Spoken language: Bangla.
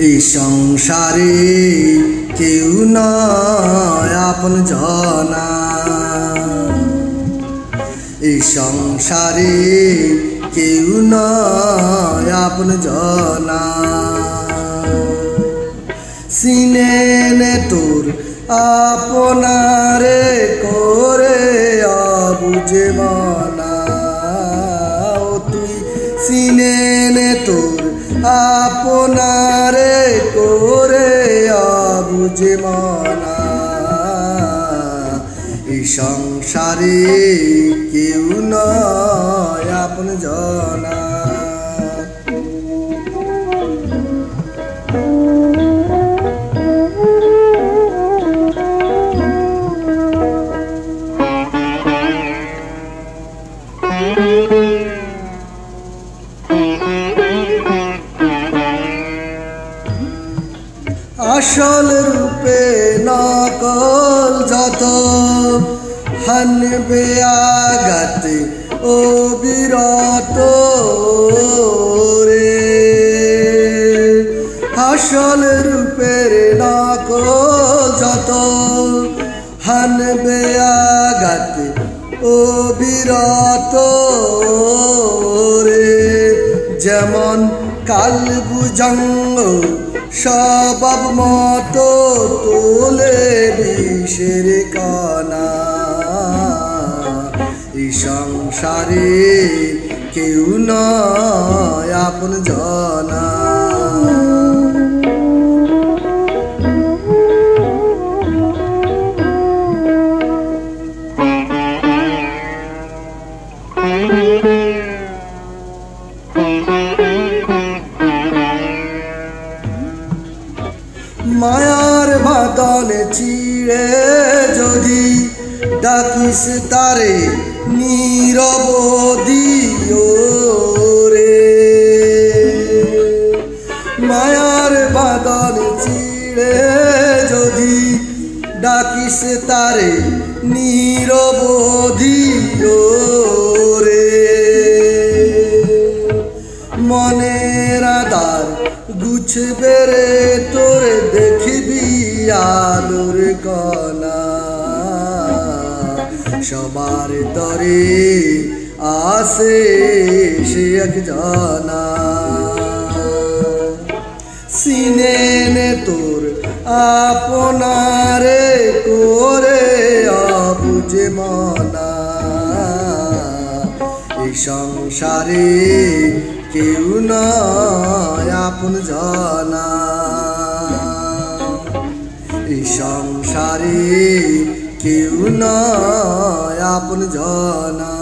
এই সংসারে কেউ নয় আপন জনা, এই সংসারে কেউ নয় আপন জনা। চিনে নে তোর আপনারে করে অবুঝে মনা, ও তুই চিনে নে তোর আপনারে করে অবুঝে মনা। এই সংসারে কেউ নয় আপন জনা। আসল রূপে নকল যত হানবে আঘাতে ও বিরত রে। আসল রূপের নকল যত হানবে আঘাতে ও বিরত রে। যেমন কালবুজঙ্গ স্বভাব মতো তোলে বিষের কণা। এই সংসারে কেউ নয় আপন জনা। মায়ার বাঁধনে চিড়ে যদি ডাকিস তারে নীরবধি রে। মায়ার বাঁধনে চিড়ে যদি ডাকিস তারে নীরবধি রে। মনের আধার গুছবে রে তোরে দেখবি আলোর কণা। সবার তরে আসে সে এক জনা। চিনে নে তোর আপনারে করে অবুঝে মনা। এই সংসারে কেউ নয় আপন জনা। এই সংসারে কেউ নয় আপন জনা।